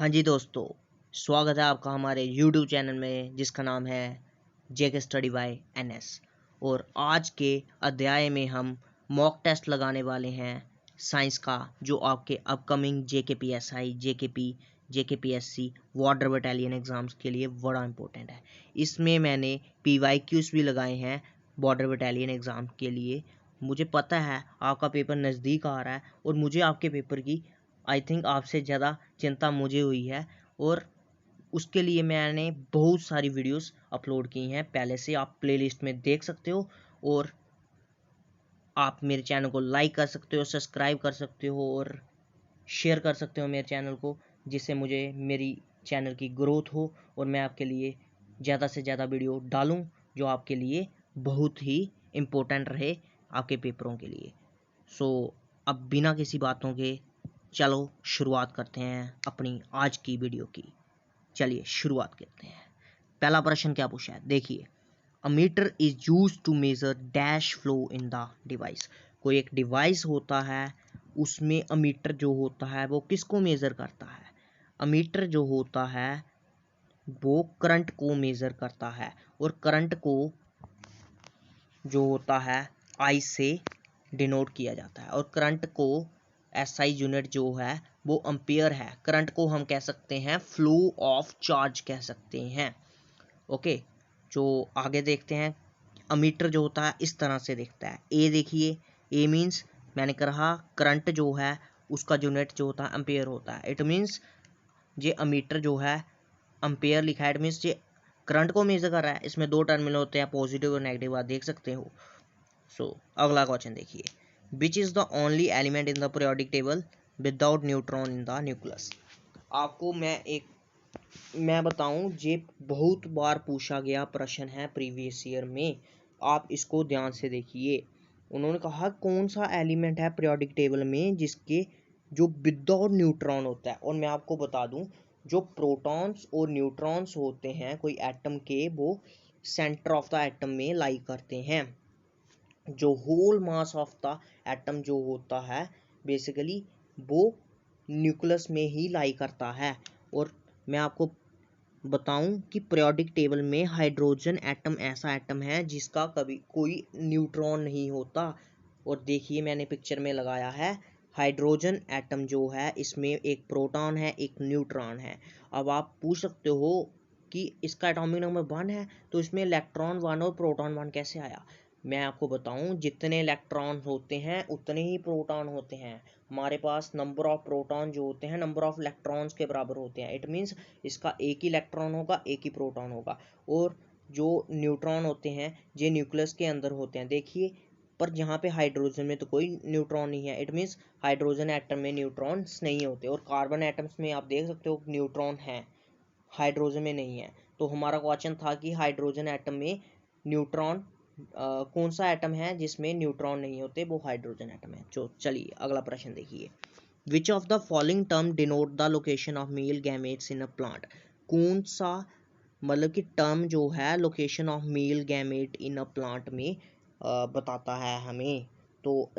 हाँ जी दोस्तों, स्वागत है आपका हमारे YouTube चैनल में जिसका नाम है जेके स्टडी बाय NS। और आज के अध्याय में हम मॉक टेस्ट लगाने वाले हैं साइंस का, जो आपके upcoming JKPSI, JKPSC water battalion exams के लिए बड़ा इंपॉर्टेंट है। इसमें मैंने PYQs भी लगाए हैं बॉर्डर बटालियन एग्ज़ाम के लिए। मुझे पता है आपका पेपर नज़दीक आ रहा है और मुझे आपके पेपर की आई थिंक आपसे ज़्यादा चिंता मुझे हुई है, और उसके लिए मैंने बहुत सारी वीडियोस अपलोड की हैं पहले से। आप प्लेलिस्ट में देख सकते हो और आप मेरे चैनल को लाइक कर सकते हो, सब्सक्राइब कर सकते हो और शेयर कर सकते हो मेरे चैनल को, जिससे मुझे मेरी चैनल की ग्रोथ हो और मैं आपके लिए ज़्यादा से ज़्यादा वीडियो डालूं जो आपके लिए बहुत ही इम्पोर्टेंट रहे आपके पेपरों के लिए। सो अब बिना किसी बातों के चलो शुरुआत करते हैं अपनी आज की वीडियो की। चलिए शुरुआत करते हैं। पहला प्रश्न क्या पूछा है, देखिए। A meter is use to measure dash flow in the device. कोई एक डिवाइस होता है, उसमें अमीटर जो होता है वो किसको मेजर करता है? अमीटर जो होता है वो करंट को मेजर करता है, और करंट को जो होता है आई से डिनोट किया जाता है, और करंट को SI यूनिट जो है वो एम्पियर है। करंट को हम कह सकते हैं फ्लो ऑफ चार्ज कह सकते हैं। ओके, जो आगे देखते हैं। अमीटर जो होता है इस तरह से दिखता है। ए देखिए, ए मीन्स मैंने कहा करंट जो है उसका यूनिट जो होता है एम्पियर होता है। इट मीन्स ये अमीटर जो है एम्पियर लिखा है, इट मीन्स ये करंट को मेजर कर रहा है। इसमें दो टर्मिनल होते हैं, पॉजिटिव और नेगेटिव, आप देख सकते हो। अगला क्वेश्चन देखिए। Which is the only element in the periodic table without neutron in the nucleus. आपको मैं बताऊं, ये बहुत बार पूछा गया प्रश्न है प्रीवियस ईयर में। आप इसको ध्यान से देखिए। उन्होंने कहा कौन सा एलिमेंट है पीरियोडिक टेबल में जिसके जो विदाउट न्यूट्रॉन होता है। और मैं आपको बता दूं, जो प्रोटॉन्स और न्यूट्रॉन्स होते हैं कोई एटम के, वो सेंटर ऑफ द एटम में लाई करते हैं। जो whole mass of the atom जो होता है बेसिकली वो न्यूक्लियस में ही लाई करता है। और मैं आपको बताऊं कि पीरियोडिक टेबल में हाइड्रोजन एटम ऐसा एटम है जिसका कभी कोई न्यूट्रॉन नहीं होता। और देखिए मैंने पिक्चर में लगाया है, हाइड्रोजन एटम जो है इसमें एक प्रोटॉन है, एक न्यूट्रॉन है। अब आप पूछ सकते हो कि इसका एटॉमिक नंबर 1 है तो इसमें इलेक्ट्रॉन 1 और प्रोटॉन 1 कैसे आया? मैं आपको बताऊं, जितने इलेक्ट्रॉन होते हैं उतने ही प्रोटॉन होते हैं। हमारे पास नंबर ऑफ प्रोटॉन जो होते हैं नंबर ऑफ इलेक्ट्रॉन्स के बराबर होते हैं। इट मीन्स इसका एक ही इलेक्ट्रॉन होगा, एक ही प्रोटॉन होगा। और जो न्यूट्रॉन होते हैं ये न्यूक्लियस के अंदर होते हैं, देखिए। पर यहाँ पे हाइड्रोजन में तो कोई न्यूट्रॉन नहीं है। इट मीन्स हाइड्रोजन एटम में न्यूट्रॉन्स नहीं होते। और कार्बन एटम्स में आप देख सकते हो न्यूट्रॉन है, हाइड्रोजन में नहीं है। तो हमारा क्वेश्चन था कि हाइड्रोजन एटम में न्यूट्रॉन कौन सा एटम है जिसमें न्यूट्रॉन नहीं होते, वो हाइड्रोजन एटम है। जो चलिए अगला प्रश्न देखिए। Which of the following term denote the location of male gametes in a plant. कौन सा मतलब कि टर्म जो है location of male gamete in a plant में बताता है हमें? तो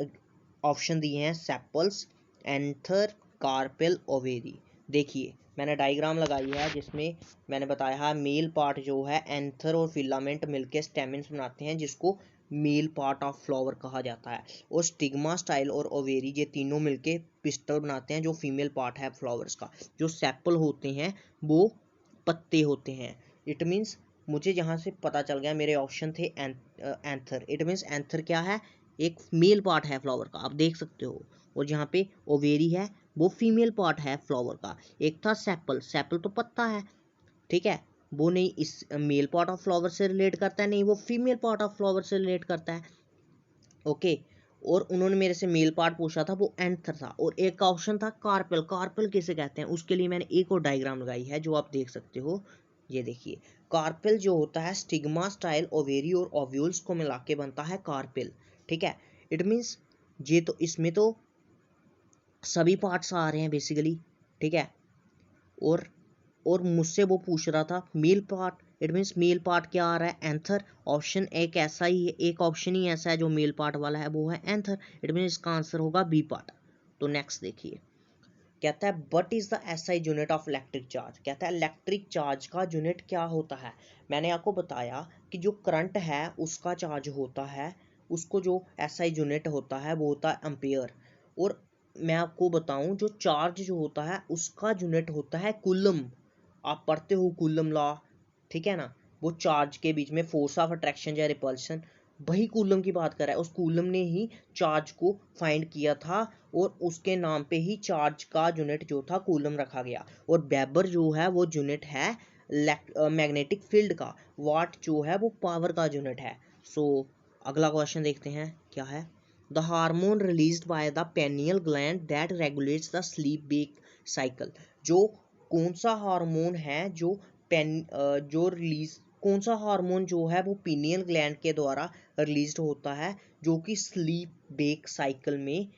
ऑप्शन दिए हैं सेपल्स, एंथर, कार्पेल, ओवेरी। देखिए मैंने डायग्राम लगाई है जिसमें मैंने बताया है मेल पार्ट जो है एंथर और फिलामेंट मिलकर स्टेमिन्स बनाते हैं, जिसको मेल पार्ट ऑफ फ्लावर कहा जाता है। और स्टिग्मा, स्टाइल और ओवेरी ये तीनों मिलके पिस्टल बनाते हैं जो फीमेल पार्ट है फ्लावर्स का। जो सेपल होते हैं वो पत्ते होते हैं। इट मीन्स मुझे यहाँ से पता चल गया, मेरे ऑप्शन थे एंथर। इट मीन्स एंथर क्या है, एक मेल पार्ट है फ्लावर का, आप देख सकते हो। और जहाँ पे ओवेरी है वो फीमेल पार्ट है फ्लावर का। एक था सेपल, सेपल तो पत्ता है, ठीक है। वो नहीं इस मेल पार्ट ऑफ फ्लावर से रिलेट करता है, नहीं वो फीमेल पार्ट ऑफ फ्लावर से रिलेट करता है। ओके। और उन्होंने मेरे से मेल पार्ट पूछा था, वो एंथर था। और एक का ऑप्शन था कार्पेल। कार्पेल किसे कहते हैं उसके लिए मैंने एक और डायग्राम लगाई है जो आप देख सकते हो। ये देखिए, कार्पेल जो होता है स्टिग्मा, स्टाइल, ओवेरी और ओव्यूल्स को मिला के बनता है कार्पेल, ठीक है। इट मीन्स ये तो इसमें तो सभी पार्ट्स आ रहे हैं बेसिकली, ठीक है। और मुझसे वो पूछ रहा था male part. It means male part क्या आ रहा है, एंथर। ऑप्शन एक ऐसा ही है, एक ऑप्शन ही ऐसा है जो मेल पार्ट वाला है, वो है एंथर। इट मीन्स इसका आंसर होगा बी पार्ट। तो नेक्स्ट देखिए। कहता है what is the SI unit of electric charge, कहता है इलेक्ट्रिक चार्ज का यूनिट क्या होता है। मैंने आपको बताया कि जो करंट है उसका चार्ज होता है, उसको जो एसआई यूनिट होता है वो होता है एम्पियर। और मैं आपको बताऊं जो चार्ज जो होता है उसका यूनिट होता है कूलम। आप पढ़ते हो कूलम लॉ, ठीक है ना, वो चार्ज के बीच में फोर्स ऑफ अट्रैक्शन या रिपल्शन, वही कूलम की बात कर रहा है। उस कूलम ने ही चार्ज को फाइंड किया था और उसके नाम पे ही चार्ज का यूनिट जो था कूलम रखा गया। और वेबर जो है वो यूनिट है मैग्नेटिक फील्ड का, वाट जो है वो पावर का यूनिट है। सो अगला क्वेश्चन देखते हैं क्या है। The hormone released by the पेनियल gland that regulates the sleep wake cycle, जो कौन सा हार्मोन है जो जो रिलीज, कौन सा हार्मोन जो है वो पीनियल ग्लैंड के द्वारा रिलीज होता है जो कि स्लीप वेक साइकिल में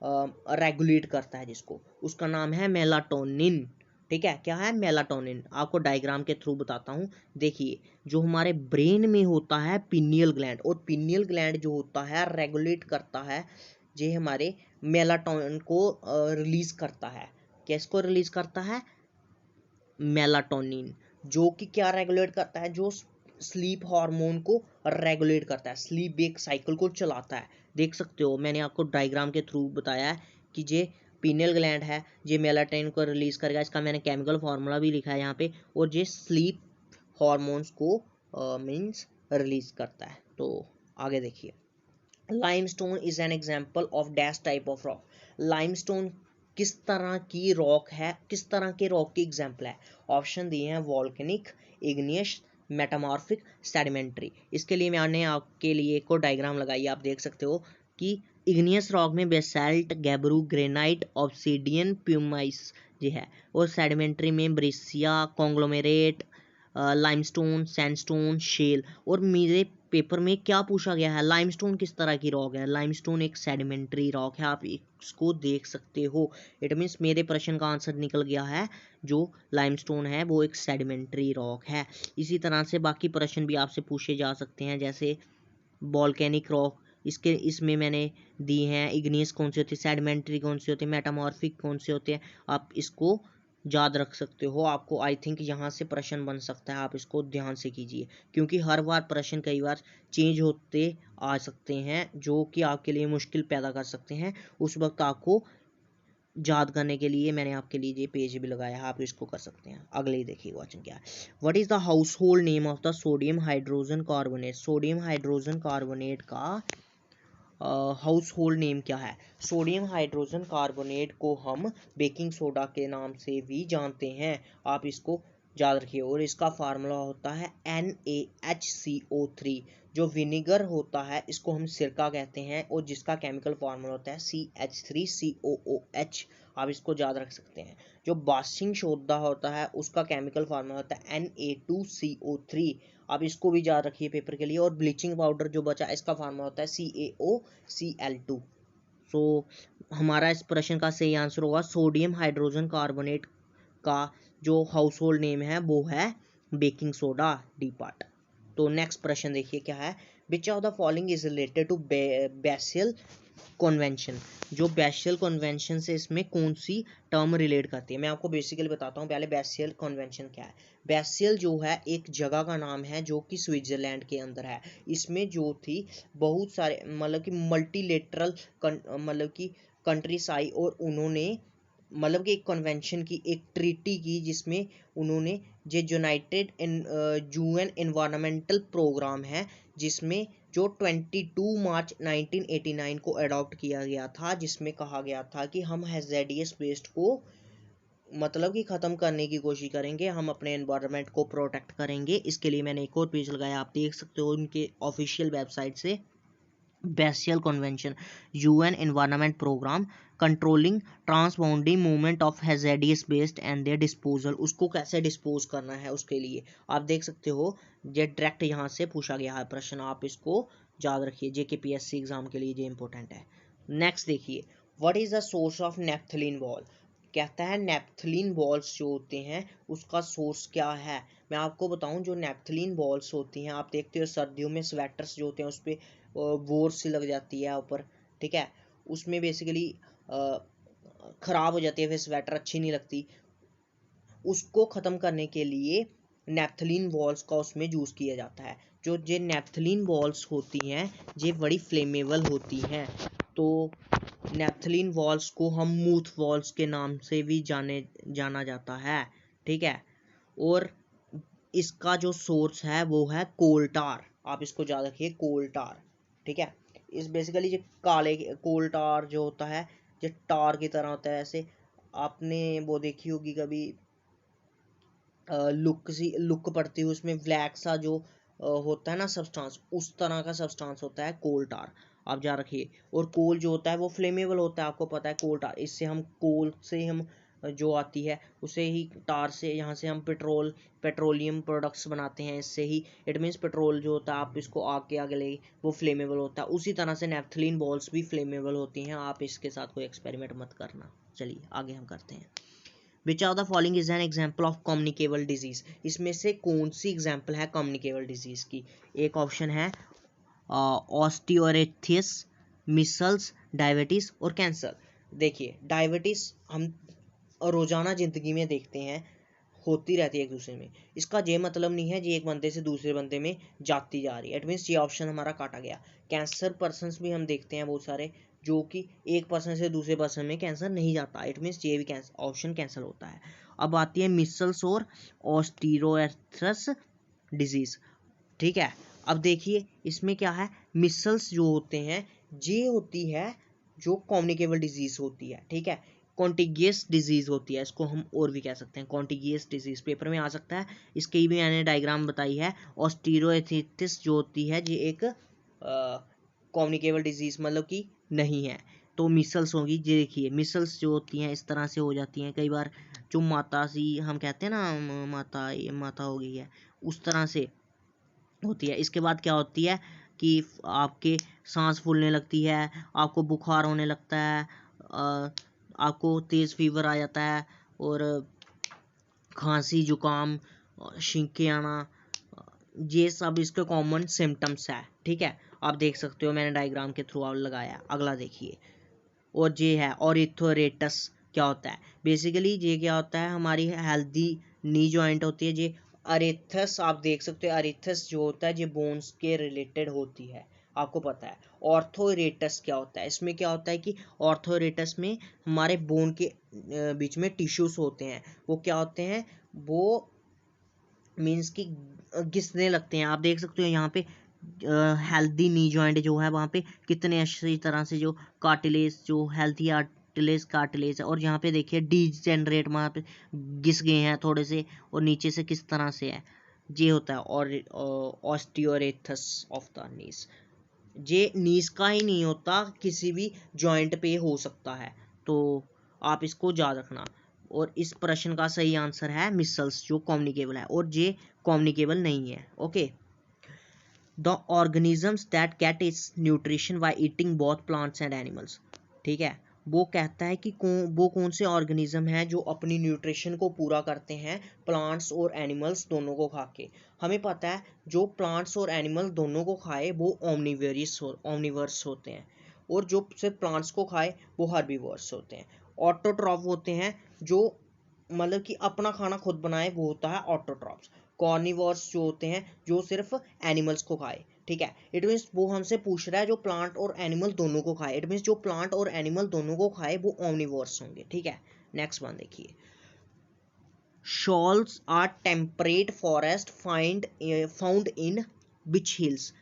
रेगुलेट करता है, जिसको उसका नाम है मेलाटोनिन। ठीक है, क्या है मेलाटोनिन, आपको डायग्राम के थ्रू बताता हूँ। देखिए जो हमारे ब्रेन में होता है पिनियल ग्लैंड, और पिनियल ग्लैंड जो होता है रेगुलेट करता है जो हमारे मेलाटोनिन को रिलीज करता है। किसको रिलीज करता है, मेलाटोनिन, जो कि क्या रेगुलेट करता है, जो स्लीप हार्मोन को रेगुलेट करता है, स्लीप वेक साइकिल को चलाता है। देख सकते हो मैंने आपको डायग्राम के थ्रू बताया है कि जे पीनियल ग्लैंड है ये मेलाटोनिन को रिलीज करेगा, इसका मैंने केमिकल फार्मूला भी लिखा है यहाँ पे, और ये स्लीप हार्मोन्स को मीन्स रिलीज करता है। तो आगे देखिए, limestone is an example of dash type of rock. Limestone किस तरह की रॉक है, किस तरह के रॉक की एग्जाम्पल है। ऑप्शन दिए हैं वॉल्केनिक, इग्नियस, मेटामॉर्फिक, सेडिमेंट्री। इसके लिए मैंने आपके लिए एक और डायग्राम लगाई, आप देख सकते हो कि इग्नियस रॉक में basalt, gabbro, granite, obsidian, pumice ये है, और सेडिमेंट्री में breccia, conglomerate, limestone, sandstone, shale. और मेरे पेपर में क्या पूछा गया है, लाइमस्टोन किस तरह की रॉक है। लाइमस्टोन एक सेडिमेंट्री रॉक है, आप इसको देख सकते हो। इट मीन्स मेरे प्रश्न का आंसर निकल गया है, जो लाइमस्टोन है वो एक सेडिमेंट्री रॉक है। इसी तरह से बाकी प्रश्न भी आपसे पूछे जा सकते हैं, जैसे वॉल्केनिक रॉक, इसमें मैंने दी हैं इग्नियस कौन से होते हैं, सेडिमेंट्री कौन से होते हैं, मेटामॉर्फिक कौन से होते हैं। आप इसको याद रख सकते हो, आपको आई थिंक यहाँ से प्रश्न बन सकता है, आप इसको ध्यान से कीजिए, क्योंकि हर बार प्रश्न कई बार चेंज होते आ सकते हैं जो कि आपके लिए मुश्किल पैदा कर सकते हैं। उस वक्त आपको याद करने के लिए मैंने आपके लिए ये पेज भी लगाया है, आप इसको कर सकते हैं। अगले ही देखिए क्वेश्चन क्या है, what is the house hold name of the sodium hydrogen carbonate. Sodium hydrogen carbonate का हाउस होल्ड नेम क्या है। सोडियम हाइड्रोजन कार्बोनेट को हम बेकिंग सोडा के नाम से भी जानते हैं, आप इसको याद रखिए। और इसका फार्मूला होता है NaHCO3। जो विनेगर होता है इसको हम सिरका कहते हैं, और जिसका केमिकल फार्मूला होता है CH3COOH, आप इसको याद रख सकते हैं। जो बाशिंग सोडा होता है उसका केमिकल फार्मूला होता है Na2CO3, आप इसको भी याद रखिए पेपर के लिए। और ब्लीचिंग पाउडर जो बचा इसका फार्मूला होता है CaOCl2। सो हमारा इस प्रश्न का सही आंसर होगा सोडियम हाइड्रोजन कार्बोनेट का जो हाउस होल्ड नेम है वो है बेकिंग सोडा, डी पार्ट। तो नेक्स्ट प्रश्न देखिए क्या है, which of the following is related to Basel convention. जो बेसिल कन्वेंशन से इसमें कौन सी टर्म रिलेट करती है, मैं आपको बेसिकली बताता हूँ पहले बेसिल कन्वेंशन क्या है। बेसिल जो है एक जगह का नाम है जो कि स्विट्जरलैंड के अंदर है। इसमें जो थी बहुत सारे मतलब कि मल्टीलेटरल मतलब कि कंट्रीज आई, और उन्होंने मतलब कि एक कन्वेंशन की, एक ट्रीटी की, जिसमें उन्होंने जो यूनाइटेड UN एनवायरमेंटल प्रोग्राम है, जिसमें जो 22 मार्च 1989 को अडॉप्ट किया गया था, जिसमें कहा गया था कि हम हैजार्डियस वेस्ट को मतलब कि ख़त्म करने की कोशिश करेंगे, हम अपने एनवायरनमेंट को प्रोटेक्ट करेंगे। इसके लिए मैंने एक और पेज लगाया, आप देख सकते हो उनके ऑफिशियल वेबसाइट से। Basel convention, UN environment programme controlling transbounding movement of hazardous waste and their disposal, उसको कैसे डिस्पोज करना है उसके लिए आप देख सकते हो। ये डायरेक्ट यहाँ से पूछा गया है प्रश्न, आप इसको याद रखिए, JKPSC एग्जाम के लिए ये इंपॉर्टेंट है। नेक्स्ट देखिए, what is the source of naphthalene ball. कहता है नेप्थलीन बॉल्स जो होते हैं उसका सोर्स क्या है। मैं आपको बताऊं, जो नेप्थलीन बॉल्स होती हैं, आप देखते हो सर्दियों में स्वेटर्स जो होते हैं उस पर वोर सी लग जाती है ऊपर, ठीक है, उसमें बेसिकली ख़राब हो जाती है, फिर स्वेटर अच्छी नहीं लगती, उसको ख़त्म करने के लिए नेफ्थलीन बॉल्स का उसमें यूज़ किया जाता है। जो ये नेफ्थलीन बॉल्स होती हैं ये बड़ी फ्लेमेबल होती हैं, तो नेफ्थलीन बॉल्स को हम मूथ बॉल्स के नाम से भी जाना जाता है, ठीक है। और इसका जो सोर्स है वो है कोल टार, आप इसको याद रखिए, कोल टार, ठीक है। इस बेसिकली जो काले कोल टार जो होता है जो टार की तरह होता है, ऐसे आपने वो देखी होगी कभी लुक पड़ती है उसमें ब्लैक सा जो होता है ना सब्सटेंस, उस तरह का सब्सटेंस होता है कोल टार, आप याद रखिए। और कोल जो होता है वो फ्लेमेबल होता है, आपको पता है कोल टार, इससे हम कोल से हम जो आती है उसे ही टार से, यहाँ से हम पेट्रोलियम प्रोडक्ट्स बनाते हैं इससे ही। इट मीन्स पेट्रोल जो होता है आप इसको आग के आगे ले, वो फ्लेमेबल होता है। उसी तरह से नेफ्थलीन बॉल्स भी फ्लेमेबल होती हैं, आप इसके साथ कोई एक्सपेरिमेंट मत करना। चलिए आगे हम करते हैं। विच of the following is an example of communicable disease, इसमें से कौन सी एग्जाम्पल है कम्युनिकेबल डिजीज की? एक ऑप्शन है ऑस्टियोरेथिस, मिसल्स, डायबिटीज और कैंसर। देखिए डायबिटीज हम रोजाना जिंदगी में देखते हैं, होती रहती है एक दूसरे में, इसका ये मतलब नहीं है ये एक बंदे से दूसरे बंदे में जाती जा रही है, इट मीन्स ये ऑप्शन हमारा काटा गया। कैंसर पर्सन्स भी हम देखते हैं बहुत सारे, जो कि एक पर्सन से दूसरे पर्सन में कैंसर नहीं जाता, इट मीन्स ये भी ऑप्शन कैंसिल होता है। अब आती है मिसल्स और ऑस्टियोआर्थ्राइटिस डिजीज, ठीक है। अब देखिए इसमें क्या है, मिसल्स जो होते हैं ये होती है जो कम्युनिकेबल डिजीज होती है, ठीक है। कॉन्टिगियस डिजीज होती है, इसको हम और भी कह सकते हैं कॉन्टिगियस डिजीज, पेपर में आ सकता है, इसकी भी मैंने डायग्राम बताई है। ऑस्टियोआर्थ्राइटिस जो होती है ये एक कम्युनिकेबल डिजीज मतलब कि नहीं है, तो मिसल्स होगी। ये देखिए मिसल्स जो होती हैं इस तरह से हो जाती हैं, कई बार जो माता सी हम कहते हैं ना, माता हो गई है, उस तरह से होती है। इसके बाद क्या होती है कि आपके सांस फूलने लगती है, आपको बुखार होने लगता है, आपको तेज़ फीवर आ जाता है, और खांसी जुकाम, छींके आना, ये सब इसके कॉमन सिम्टम्स है, ठीक है। आप देख सकते हो मैंने डायग्राम के थ्रू लगाया। अगला देखिए, और ये है ऑर्थोरेटस, क्या होता है बेसिकली, ये क्या होता है, हमारी हेल्दी नी जॉइंट होती है ये। अरेथस आप देख सकते हो, अरेथस जो होता है ये बोन्स के रिलेटेड होती है, आपको पता है। ऑर्थोरेटस क्या होता है, इसमें क्या होता है कि ऑर्थोरेटस में हमारे बोन के बीच में टिश्यूज होते हैं, वो क्या होते हैं, वो मीन्स कि घिसने लगते हैं। आप देख सकते हो यहाँ पे हेल्दी नी जॉइंट जो है वहाँ पे कितने अच्छी तरह से जो कार्टिलेज, जो हेल्थी कार्टिलेज है, और यहाँ पे देखिए डीजेनरेट वहाँ पे घिस गए हैं थोड़े से, और नीचे से किस तरह से है, ये होता है। और ऑस्टियोरेथस ऑफ द नीज, ये नीज का ही नहीं होता, किसी भी जॉइंट पे हो सकता है, तो आप इसको याद रखना। और इस प्रश्न का सही आंसर है मिसल्स, जो कम्युनिकेबल है, और ये कम्युनिकेबल नहीं है, okay. The organisms that get it's nutrition by eating both plants and animals, ठीक है। वो कहता है कि वो कौन से ऑर्गेनिज्म हैं जो अपनी न्यूट्रिशन को पूरा करते हैं प्लांट्स और एनिमल्स दोनों को खा के। हमें पता है जो प्लांट्स और एनिमल दोनों को खाए वो ओमनिवर्स होते हैं, और जो सिर्फ प्लांट्स को खाए वो हर्बीवर्स होते हैं। ऑटोट्रॉफ होते हैं जो मतलब कि अपना खाना खुद बनाए, वो होता है ऑटोट्रॉफ्स। कॉर्निवोर्स जो होते हैं जो सिर्फ एनिमल्स को खाए, ठीक है। इट मीन्स वो हमसे पूछ रहा है जो प्लांट और एनिमल दोनों को खाए, इट मीन्स जो प्लांट और एनिमल दोनों को खाए वो ओमनिवोर्स होंगे, ठीक है। नेक्स्ट वन देखिए, sholas are temperate forest found in which hills,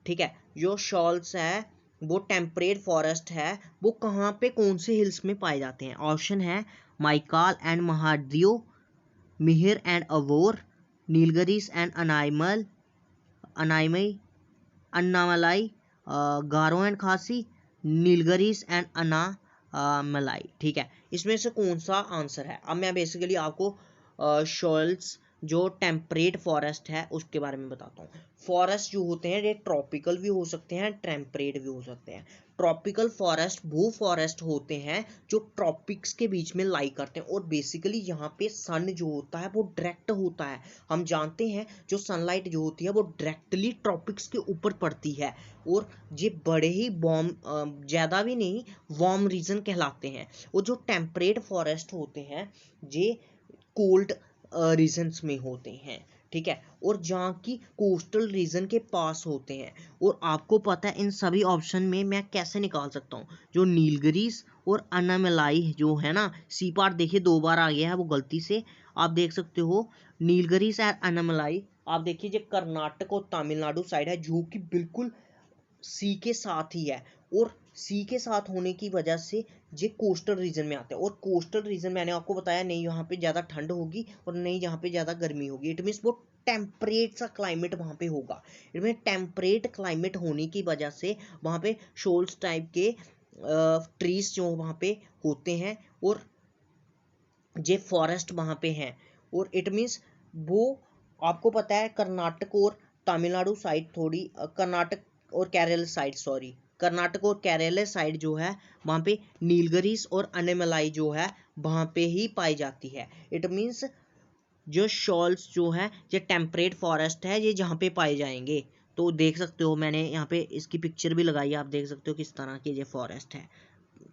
ठीक है। जो शॉल्स है वो टेम्परेट फॉरेस्ट है, वो कहाँ पे कौन से हिल्स में पाए जाते हैं? ऑप्शन है माइकाल एंड महादेव, मिहिर एंड अवोर, Nilgiris and Annamalai, Garo and Khasi, Nilgiris and Annamalai, ठीक है। इसमें से कौन सा आंसर है? अब मैं बेसिकली आपको शॉल्स जो टेम्परेट फॉरेस्ट है उसके बारे में बताता हूँ। फॉरेस्ट जो होते हैं ये ट्रॉपिकल भी हो सकते हैं, टेम्परेट भी हो सकते हैं। ट्रॉपिकल फॉरेस्ट वो फॉरेस्ट होते हैं जो ट्रॉपिक्स के बीच में लाई करते हैं, और बेसिकली यहाँ पे सन जो होता है वो डायरेक्ट होता है। हम जानते हैं जो सनलाइट जो होती है वो डायरेक्टली ट्रॉपिक्स के ऊपर पड़ती है, और ये बड़े ही ज़्यादा भी नहीं वार्म रीजन कहलाते हैं। और जो टेम्परेट फॉरेस्ट होते हैं ये कोल्ड रीजन्स में होते हैं, ठीक है, और जहाँ की कोस्टल रीजन के पास होते हैं। और आपको पता है इन सभी ऑप्शन में मैं कैसे निकाल सकता हूँ, जो नीलगिरीज और अनामलाई जो है ना, सी पार्ट देखिए 2 बार आ गया है वो गलती से, आप देख सकते हो नीलगिरीज और अनामलाई। आप देखिए जो कर्नाटक और तमिलनाडु साइड है जो कि बिल्कुल सी के साथ ही है, और सी के साथ होने की वजह से ये कोस्टल रीजन में आते हैं। और कोस्टल रीजन मैंने आपको बताया नहीं यहाँ पे ज़्यादा ठंड होगी और नहीं यहाँ पे ज़्यादा गर्मी होगी। इट मीन्स वो टेम्परेट सा क्लाइमेट वहाँ पे होगा। इसमें टेम्परेट क्लाइमेट होने की वजह से वहाँ पे शोल्स टाइप के ट्रीज जो वहाँ पे होते हैं, और ये फॉरेस्ट वहाँ पे हैं। और इट मीन्स वो आपको पता है कर्नाटक और तमिलनाडु साइड थोड़ी कर्नाटक और केरल साइड, सॉरी, कर्नाटक और केरल साइड जो है वहाँ पे नीलगिरीज और अनामलाई जो है वहाँ पे ही पाई जाती है। इट मीन्स जो शॉल्स जो है ये टेम्परेट फॉरेस्ट है, ये जहाँ पे पाए जाएंगे। तो देख सकते हो मैंने यहाँ पे इसकी पिक्चर भी लगाई है, आप देख सकते हो किस तरह की ये फॉरेस्ट है।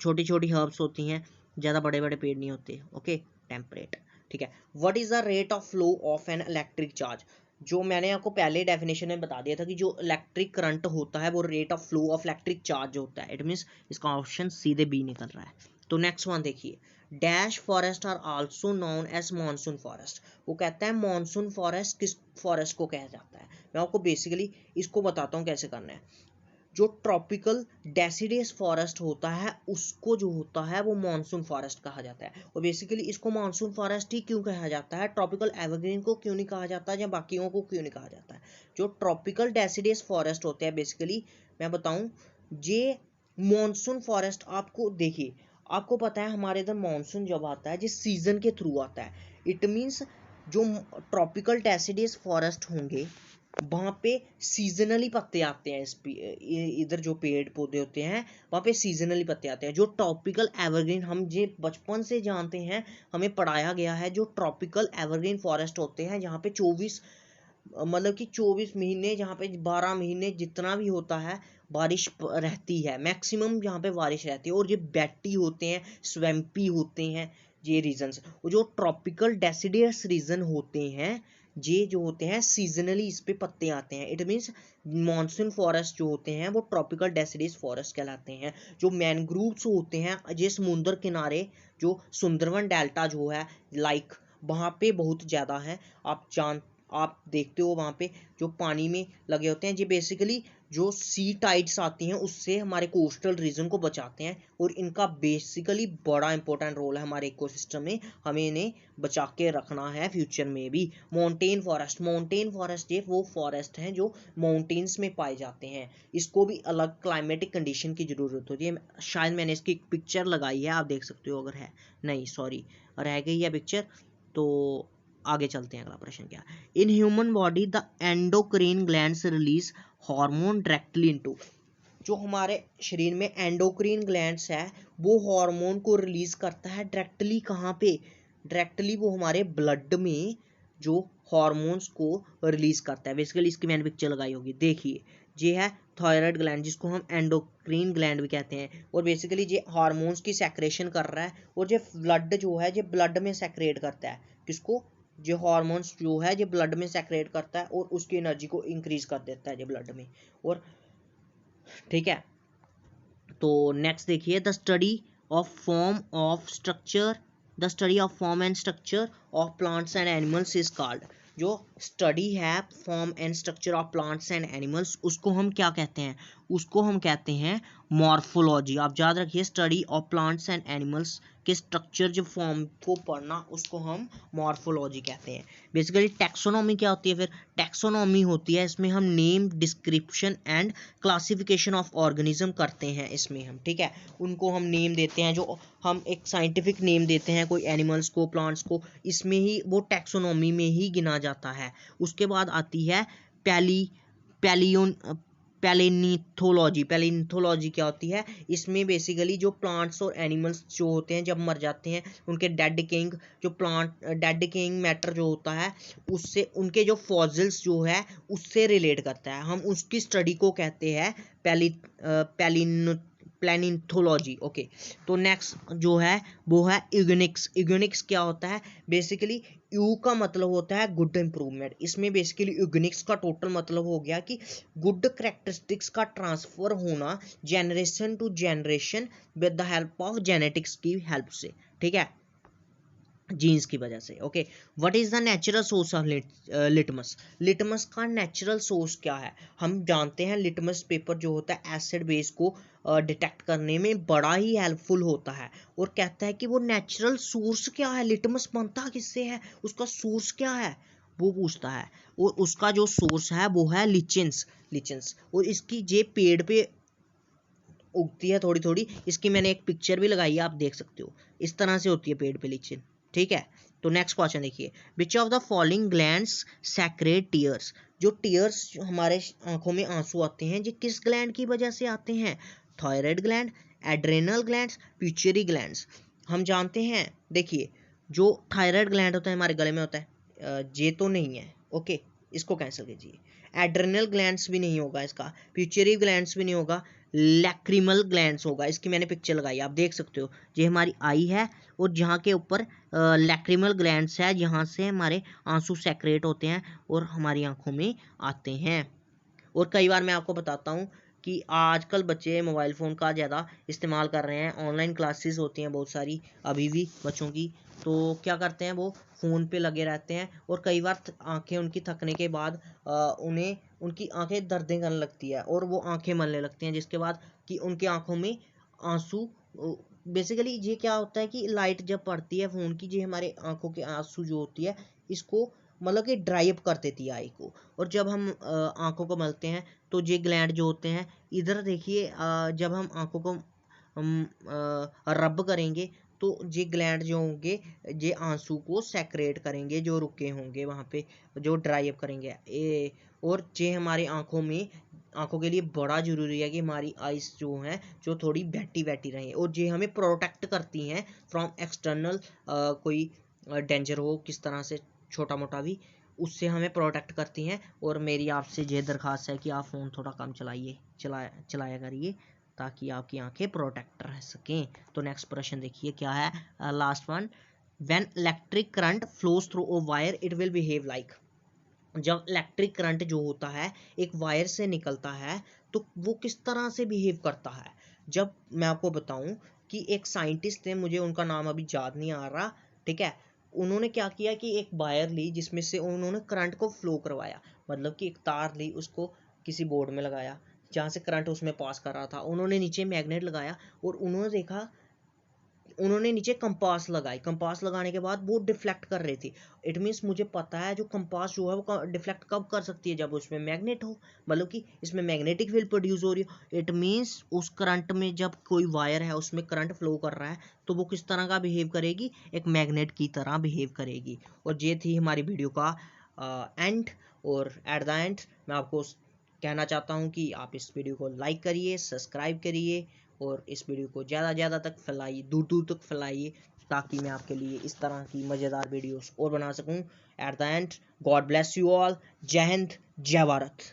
छोटी छोटी हर्ब्स होती हैं, ज़्यादा बड़े बड़े पेड़ नहीं होते। ओके, टेम्परेट, ठीक है। What is the rate of flow of an electric charge? जो मैंने आपको पहले डेफिनेशन में बता दिया था कि जो इलेक्ट्रिक करंट होता है वो rate of flow of electric charge होता है। इट मीन्स इसका ऑप्शन सीधे बी निकल रहा है। तो नेक्स्ट वन देखिए, dash forest are also known as monsoon forest. वो कहता है मॉनसून फॉरेस्ट किस फॉरेस्ट को कहा जाता है। मैं आपको बेसिकली इसको बताता हूँ कैसे करना है। जो ट्रॉपिकल डेसिडियस फॉरेस्ट होता है उसको जो होता है वो मॉनसून फॉरेस्ट कहा जाता है। और बेसिकली इसको मॉनसून फॉरेस्ट ही क्यों कहा जाता है, ट्रॉपिकल एवरग्रीन को क्यों नहीं कहा जाता या बाकियों को क्यों नहीं कहा जाता है। जो ट्रॉपिकल डेसिडियस फॉरेस्ट होते हैं बेसिकली मैं बताऊं, ये मॉनसून फॉरेस्ट आपको देखिए, आपको पता है हमारे इधर मॉनसून जब आता है जिस सीजन के थ्रू आता है। इट मीन्स जो ट्रॉपिकल डेसिडियस फॉरेस्ट होंगे वहाँ पे सीजनली पत्ते आते हैं। इधर जो पेड़ पौधे होते हैं वहाँ पे सीजनली पत्ते आते हैं। जो ट्रॉपिकल एवरग्रीन हम ये बचपन से जानते हैं, हमें पढ़ाया गया है, जो ट्रॉपिकल एवरग्रीन फॉरेस्ट होते हैं जहाँ पे 24 मतलब कि 24 महीने, जहाँ पे 12 महीने जितना भी होता है बारिश रहती है, मैक्सिमम जहाँ पे बारिश रहती है। और ये बैटी होते हैं, स्वैम्पी होते हैं ये रीजन्स। और जो ट्रॉपिकल डेसिडियस रीजन होते हैं ये जो होते हैं सीजनली इस पे पत्ते आते हैं। इट मीन्स मॉनसून फॉरेस्ट जो होते हैं वो ट्रॉपिकल डेसिडियस फॉरेस्ट कहलाते हैं। जो मैनग्रूव्स होते हैं ये समुद्र किनारे, जो सुंदरवन डेल्टा जो है लाइक वहाँ पे बहुत ज़्यादा है। आप देखते हो वहाँ पे जो पानी में लगे होते हैं, ये बेसिकली जो सी टाइड्स आती हैं उससे हमारे कोस्टल रीजन को बचाते हैं। और इनका बेसिकली बड़ा इंपॉर्टेंट रोल है हमारे इकोसिस्टम में, हमें इन्हें बचा के रखना है फ्यूचर में भी। माउंटेन फॉरेस्ट ये वो फॉरेस्ट हैं जो माउंटेन्स में पाए जाते हैं। इसको भी अलग क्लाइमेटिक कंडीशन की ज़रूरत होती है। शायद मैंने इसकी पिक्चर लगाई है, आप देख सकते हो अगर है, नहीं सॉरी रह गई है पिक्चर। तो आगे चलते हैं, अगला प्रश्न क्या। In human body the endocrine glands release hormone directly into. जो हमारे शरीर में एंडोक्रीन ग्लैंड्स है वो हार्मोन को रिलीज करता है डायरेक्टली। कहाँ पे? डायरेक्टली वो हमारे ब्लड में जो हार्मोन्स को रिलीज करता है। बेसिकली इसकी मैंने पिक्चर लगाई होगी, देखिए ये है थायराइड ग्लैंड जिसको हम एंडोक्रीन ग्लैंड भी कहते हैं। और बेसिकली ये हार्मोन्स की सेक्रेशन कर रहा है, और ये ब्लड जो है ये ब्लड में सेक्रेट करता है। किसको? जो हार्मोन्स जो है ये ब्लड में सेक्रेट करता है और उसकी एनर्जी को इंक्रीज कर देता है ये ब्लड में। और ठीक है, तो नेक्स्ट देखिए, the study of form of structure, the study of form and structure of plants and animals is called. जो स्टडी है form and structure of plants and animals उसको हम क्या कहते हैं? उसको हम कहते हैं मॉर्फोलॉजी। आप याद रखिए, study of plants and animals के स्ट्रक्चर जो फॉर्म को पढ़ना उसको हम मॉर्फोलॉजी कहते हैं। बेसिकली टैक्सोनॉमी क्या होती है? फिर टैक्सोनॉमी होती है, इसमें हम name, description and classification of organism करते हैं इसमें हम, ठीक है। उनको हम नेम देते हैं, जो हम एक साइंटिफिक नेम देते हैं कोई एनिमल्स को, प्लांट्स को, इसमें ही वो टैक्सोनॉमी में ही गिना जाता है। उसके बाद आती है पैलियोन्थोलॉजी। पैलियोन्थोलॉजी क्या होती है? इसमें बेसिकली जो प्लांट्स और एनिमल्स जो होते हैं जब मर जाते हैं, उनके डेड डिकेइंग जो प्लांट डेड डिकेइंग मैटर जो होता है उससे उनके जो फॉसिल्स जो है उससे रिलेट करता है, हम उसकी स्टडी को कहते हैं पैलियोन्थोलॉजी। ओके, तो नेक्स्ट जो है वो है यूगेनिक्स। यूगेनिक्स क्या होता है? बेसिकली यू का मतलब होता है गुड इंप्रूवमेंट। इसमें बेसिकली यूगेनिक्स का टोटल मतलब हो गया कि गुड कैरेक्टरिस्टिक्स का ट्रांसफर होना generation to generation with the help of genetics की हेल्प से, ठीक है, जीन्स की वजह से। Okay, what is the natural source of litmus? Litmus का नेचुरल सोर्स क्या है? हम जानते हैं लिटमस पेपर जो होता है एसिड बेस को डिटेक्ट करने में बड़ा ही हेल्पफुल होता है, और कहता है कि वो नेचुरल सोर्स क्या है, लिटमस बनता किससे है, उसका सोर्स क्या है वो पूछता है। और उसका जो सोर्स है वो है लिचेंस। और इसकी जे पेड़ पे उगती है थोड़ी थोड़ी, इसकी मैंने एक पिक्चर भी लगाई है, आप देख सकते हो, इस तरह से होती है पेड़ पे लिचिन, ठीक है। तो नेक्स्ट क्वेश्चन देखिए, which of the following glands secrete tears? जो टीयर्स हमारे आंखों में आंसू आते हैं ये किस ग्लैंड की वजह से आते हैं? Thyroid gland, adrenal glands, pituitary glands. हम जानते हैं, देखिए जो थायराइड ग्लैंड होता है हमारे गले में होता है, ये तो नहीं है, ओके, इसको कैंसिल कीजिए। एड्रेनल ग्लैंड्स भी नहीं होगा इसका, पिट्यूटरी ग्लैंड्स भी नहीं होगा, लैक्रिमल ग्लैंड्स होगा। इसकी मैंने पिक्चर लगाई, आप देख सकते हो, ये हमारी आई है और जहाँ के ऊपर लैक्रिमल ग्लैंड्स है, जहाँ से हमारे आंसू सेक्रेट होते हैं और हमारी आंखों में आते हैं। और कई बार मैं आपको बताता हूँ कि आजकल बच्चे मोबाइल फ़ोन का ज़्यादा इस्तेमाल कर रहे हैं, ऑनलाइन क्लासेस होती हैं बहुत सारी अभी भी बच्चों की, तो क्या करते हैं वो फ़ोन पे लगे रहते हैं, और कई बार आंखें उनकी थकने के बाद उन्हें उनकी आंखें दर्दें करने लगती है और वो आंखें मलने लगती हैं, जिसके बाद कि उनकी आंखों में आंसू, बेसिकली ये क्या होता है कि लाइट जब पड़ती है फ़ोन की, ये हमारे आंखों के आंसू जो होती है इसको मतलब कि ड्राई अप कर देती है आई को। और जब हम आंखों को मलते हैं तो ये ग्लैंड जो होते हैं, इधर देखिए, जब हम आंखों को हम रब करेंगे तो ये ग्लैंड जो होंगे ये आंसू को सेक्रेट करेंगे जो रुके होंगे वहाँ पे, जो ड्राई अप करेंगे और ये हमारी आंखों के लिए बड़ा ज़रूरी है कि हमारी आइस जो हैं जो थोड़ी बैठी बैठी रहें, और ये हमें प्रोटेक्ट करती हैं फ्रॉम एक्सटर्नल कोई डेंजर हो किस तरह से, छोटा मोटा भी, उससे हमें प्रोटेक्ट करती हैं। और मेरी आपसे ये दरख्वास्त है कि आप फ़ोन थोड़ा कम चलाया करिए ताकि आपकी आंखें प्रोटेक्ट रह सकें। तो नेक्स्ट प्रश्न देखिए क्या है, last one, when electric current flows through a wire it will behave like. जब इलेक्ट्रिक करंट जो होता है एक वायर से निकलता है तो वो किस तरह से बिहेव करता है? जब मैं आपको बताऊं कि एक साइंटिस्ट थे, मुझे उनका नाम अभी याद नहीं आ रहा, ठीक है, उन्होंने क्या किया कि एक वायर ली जिसमें से उन्होंने करंट को फ्लो करवाया, मतलब कि एक तार ली, उसको किसी बोर्ड में लगाया जहाँ से करंट उसमें पास कर रहा था, उन्होंने नीचे मैग्नेट लगाया और उन्होंने नीचे कंपास लगाई, कंपास लगाने के बाद वो डिफ्लेक्ट कर रही थी। इट मीन्स मुझे पता है जो कंपास जो है वो डिफ्लेक्ट कब कर सकती है? जब उसमें मैग्नेट हो, मतलब कि इसमें मैग्नेटिक फील्ड प्रोड्यूस हो रही हो। इट मीन्स उस करंट में जब कोई वायर है उसमें करंट फ्लो कर रहा है तो वो किस तरह का बिहेव करेगी? एक मैग्नेट की तरह बिहेव करेगी। और ये थी हमारी वीडियो का एंड। और एट द एंड मैं आपको कहना चाहता हूँ कि आप इस वीडियो को लाइक करिए, सब्सक्राइब करिए और इस वीडियो को ज़्यादा तक फैलाइए, दूर दूर तक फैलाइए, ताकि मैं आपके लिए इस तरह की मज़ेदार वीडियोस और बना सकूं। At the end, God bless you all. जय हिंद, जय भारत।